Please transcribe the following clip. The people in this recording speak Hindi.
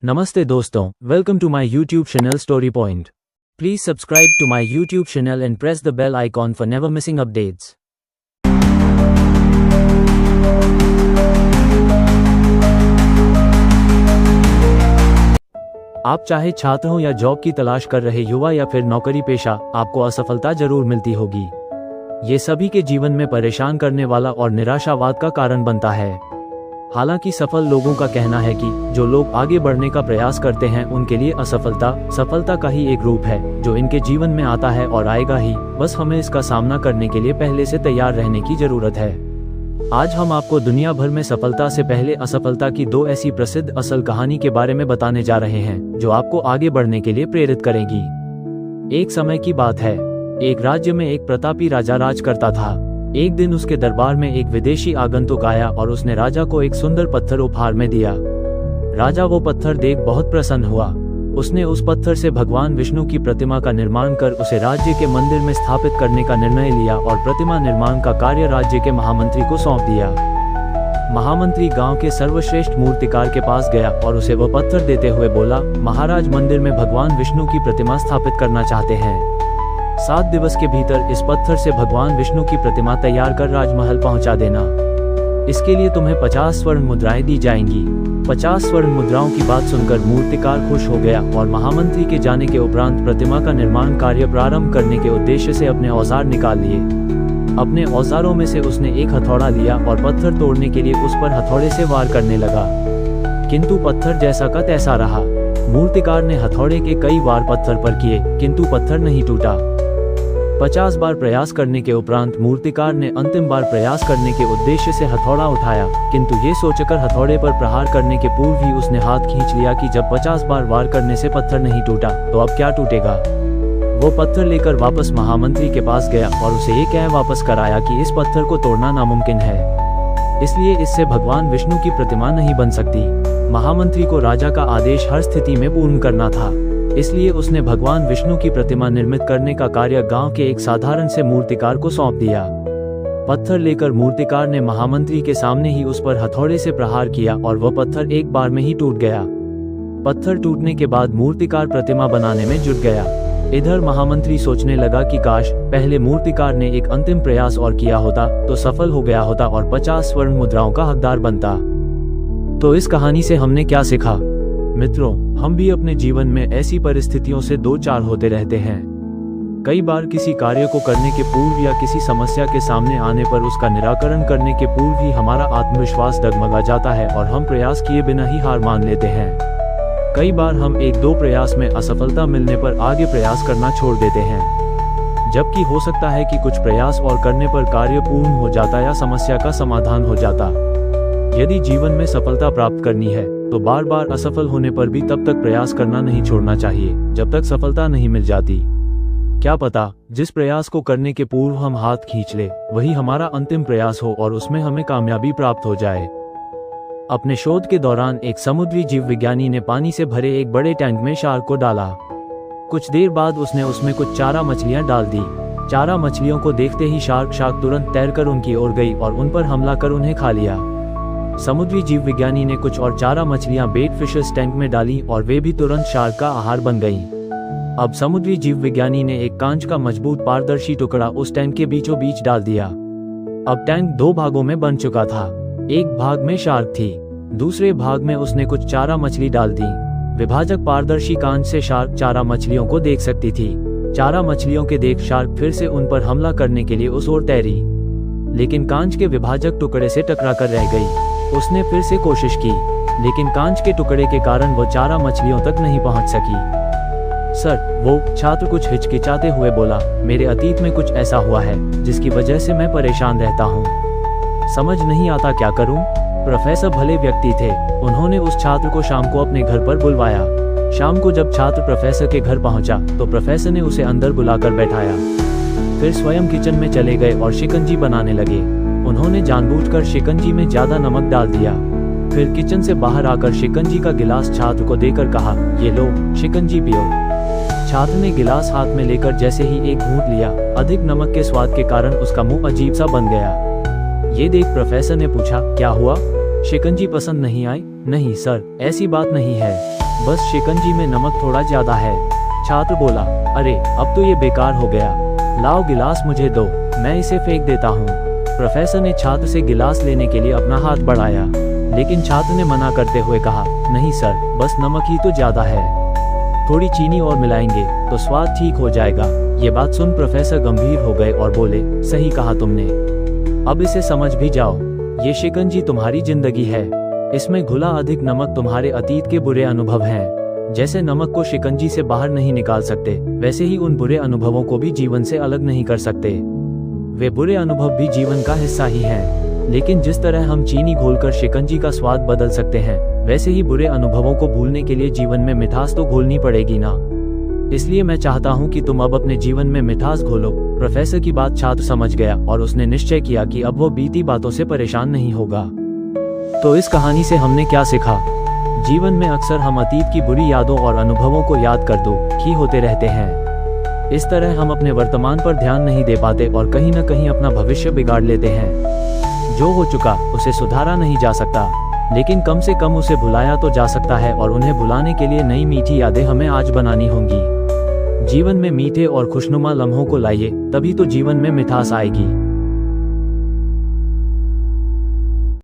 Namaste doston, welcome to my YouTube channel Story Point. Please subscribe to my YouTube channel and press the bell icon for never missing updates. आप चाहे छात्र हो या जॉब की तलाश कर रहे युवा या फिर नौकरी पेशा, आपको असफलता जरूर मिलती होगी। ये सभी के जीवन में परेशान करने वाला और निराशावाद का कारण बनता है। हालांकि सफल लोगों का कहना है कि जो लोग आगे बढ़ने का प्रयास करते हैं उनके लिए असफलता सफलता का ही एक रूप है जो इनके जीवन में आता है और आएगा ही, बस हमें इसका सामना करने के लिए पहले से तैयार रहने की जरूरत है। आज हम आपको दुनिया भर में सफलता से पहले असफलता की दो ऐसी प्रसिद्ध असल कहानी के बारे में बताने जा रहे हैं जो आपको आगे बढ़ने के लिए प्रेरित करेगी। एक समय की बात है, एक राज्य में एक प्रतापी राजा राज करता था। एक दिन उसके दरबार में एक विदेशी आगंतुक आया और उसने राजा को एक सुंदर पत्थर उपहार में दिया। राजा वो पत्थर देख बहुत प्रसन्न हुआ। उसने उस पत्थर से भगवान विष्णु की प्रतिमा का निर्माण कर उसे राज्य के मंदिर में स्थापित करने का निर्णय लिया और प्रतिमा निर्माण का कार्य राज्य के महामंत्री को सौंप दिया। महामंत्री गांव के सर्वश्रेष्ठ मूर्तिकार के पास गया और उसे वह पत्थर देते हुए बोला, महाराज मंदिर में भगवान विष्णु की प्रतिमा स्थापित करना चाहते हैं। 7 दिवस के भीतर इस पत्थर से भगवान विष्णु की प्रतिमा तैयार कर राजमहल पहुंचा देना। इसके लिए तुम्हें 50 स्वर्ण मुद्राएं दी जाएंगी। 50 स्वर्ण मुद्राओं की बात सुनकर मूर्तिकार खुश हो गया और महामंत्री के जाने के उपरांत प्रतिमा का निर्माण कार्य प्रारंभ करने के उद्देश्य से अपने औजार निकाल लिए। अपने औजारों में से उसने एक हथौड़ा लिया और पत्थर तोड़ने के लिए उस पर हथौड़े से वार करने लगा, किंतु पत्थर जैसा का तैसा रहा। मूर्तिकार ने हथौड़े के कई वार पत्थर पर किए, किंतु पत्थर नहीं टूटा। 50 बार प्रयास करने के उपरांत मूर्तिकार ने अंतिम बार प्रयास करने के उद्देश्य से हथौड़ा उठाया, किंतु ये सोचकर हथौड़े पर प्रहार करने के पूर्व ही उसने हाथ खींच लिया कि जब 50 बार वार करने से पत्थर नहीं टूटा तो अब क्या टूटेगा। वो पत्थर लेकर वापस महामंत्री के पास गया और उसे ये कह वापस कराया कि इस पत्थर को तोड़ना नामुमकिन है, इसलिए इससे भगवान विष्णु की प्रतिमा नहीं बन सकती। महामंत्री को राजा का आदेश हर स्थिति में पूर्ण करना था, इसलिए उसने भगवान विष्णु की प्रतिमा निर्मित करने का कार्य गांव के एक साधारण से मूर्तिकार को सौंप दिया। पत्थर लेकर मूर्तिकार ने महामंत्री के सामने ही उस पर हथौड़े से प्रहार किया और वह पत्थर एक बार में ही टूट गया। पत्थर टूटने के बाद मूर्तिकार प्रतिमा बनाने में जुट गया। इधर महामंत्री सोचने लगा कि काश पहले मूर्तिकार ने एक अंतिम प्रयास और किया होता तो सफल हो गया होता और 50 स्वर्ण मुद्राओं का हकदार बनता। तो इस कहानी से हमने क्या सीखा? मित्रों, हम भी अपने जीवन में ऐसी परिस्थितियों से दो चार होते रहते हैं। कई बार किसी कार्य को करने के पूर्व या किसी समस्या के सामने आने पर उसका निराकरण करने के पूर्व ही हमारा आत्मविश्वास डगमगा जाता है और हम प्रयास किए बिना ही हार मान लेते हैं। कई बार हम 1-2 प्रयास में असफलता मिलने पर आगे प्रयास करना छोड़ देते हैं, जबकि हो सकता है कि कुछ प्रयास और करने पर कार्य पूर्ण हो जाता या समस्या का समाधान हो जाता। यदि जीवन में सफलता प्राप्त करनी है तो बार बार असफल होने पर भी तब तक प्रयास करना नहीं छोड़ना चाहिए जब तक सफलता नहीं मिल जाती। क्या पता जिस प्रयास को करने के पूर्व हम हाथ खींच ले वही हमारा अंतिम प्रयास हो और उसमें हमें कामयाबी प्राप्त हो जाए। अपने शोध के दौरान एक समुद्री जीव विज्ञानी ने पानी से भरे एक बड़े टैंक में शार्क को डाला। कुछ देर बाद उसने उसमें कुछ चारा मछलियां डाल दी। चारा मछलियों को देखते ही शार्क तुरंत तैरकर उनकी ओर गई और उन पर हमला कर उन्हें खा लिया। समुद्री जीव विज्ञानी ने कुछ और चारा मछलियां बेट फिशेस टैंक में डाली और वे भी तुरंत शार्क का आहार बन गईं। अब समुद्री जीव विज्ञानी ने एक कांच का मजबूत पारदर्शी टुकड़ा उस टैंक के बीचों बीच डाल दिया। अब टैंक 2 भागों में बन चुका था। एक भाग में शार्क थी, दूसरे भाग में उसने कुछ चारा मछली डाल दी। विभाजक पारदर्शी कांच से शार्क चारा मछलियों को देख सकती थी। चारा मछलियों के देख शार्क फिर से उन पर हमला करने के लिए उस ओर तैरी, लेकिन कांच के विभाजक टुकड़े से टकरा कर रह गई। उसने फिर से कोशिश की, लेकिन कांच के टुकड़े के कारण वो चारा मछलियों तक नहीं पहुंच सकी। सर, वो छात्र कुछ हिचकिचाते हुए बोला, मेरे अतीत में कुछ ऐसा हुआ है जिसकी वजह से मैं परेशान रहता हूँ। समझ नहीं आता क्या करूँ। प्रोफेसर भले व्यक्ति थे, उन्होंने उस छात्र को शाम को अपने घर पर बुलवाया। शाम को जब छात्र प्रोफेसर के घर पहुंचा तो प्रोफेसर ने उसे अंदर बुलाकर बैठाया, फिर स्वयं किचन में चले गए और शिकंजी बनाने लगे। उन्होंने जानबूझकर शिकंजी में ज्यादा नमक डाल दिया। फिर किचन से बाहर आकर शिकंजी का गिलास छात्र को देकर कहा, ये लो शिकंजी पियो। छात्र ने गिलास हाथ में लेकर जैसे ही एक घूंट लिया, अधिक नमक के स्वाद के कारण उसका मुंह अजीब सा बन गया। ये देख प्रोफेसर ने पूछा, क्या हुआ? शिकंजी पसंद नहीं आई? नहीं सर, ऐसी बात नहीं है। बस शिकंजी में नमक थोड़ा ज्यादा है। छात्र बोला, अरे अब तो ये बेकार हो गया, लाओ गिलास मुझे दो, मैं इसे फेंक देता हूँ। प्रोफेसर ने छात्र से गिलास लेने के लिए अपना हाथ बढ़ाया, लेकिन छात्र ने मना करते हुए कहा, नहीं सर, बस नमक ही तो ज्यादा है, थोड़ी चीनी और मिलाएंगे तो स्वाद ठीक हो जाएगा। ये बात सुन प्रोफेसर गंभीर हो गए और बोले, सही कहा तुमने, अब इसे समझ भी जाओ, ये शिकंजी तुम्हारी जिंदगी है, इसमें घुला अधिक नमक तुम्हारे अतीत के बुरे अनुभव हैं। जैसे नमक को शिकंजी से बाहर नहीं निकाल सकते, वैसे ही उन बुरे अनुभवों को भी जीवन से अलग नहीं कर सकते। वे बुरे अनुभव भी जीवन का हिस्सा ही हैं। लेकिन जिस तरह हम चीनी घोलकर शिकंजी का स्वाद बदल सकते हैं, वैसे ही बुरे अनुभवों को भूलने के लिए जीवन में मिठास तो घोलनी पड़ेगी ना। इसलिए मैं चाहता हूँ कि तुम अब अपने जीवन में मिठास घोलो। प्रोफेसर की बात छात्र समझ गया और उसने निश्चय किया कि अब वो बीती बातों से परेशान नहीं होगा। तो इस कहानी से हमने क्या सीखा? जीवन में अक्सर हम अतीत की बुरी यादों और अनुभवों को याद कर दुखी होते रहते हैं। इस तरह हम अपने वर्तमान पर ध्यान नहीं दे पाते और कहीं न कहीं अपना भविष्य बिगाड़ लेते हैं। जो हो चुका उसे सुधारा नहीं जा सकता, लेकिन कम से कम उसे भुलाया तो जा सकता है और उन्हें भुलाने के लिए नई मीठी यादें हमें आज बनानी होंगी। जीवन में मीठे और खुशनुमा लम्हों को लाइए, तभी तो जीवन में मिठास आएगी।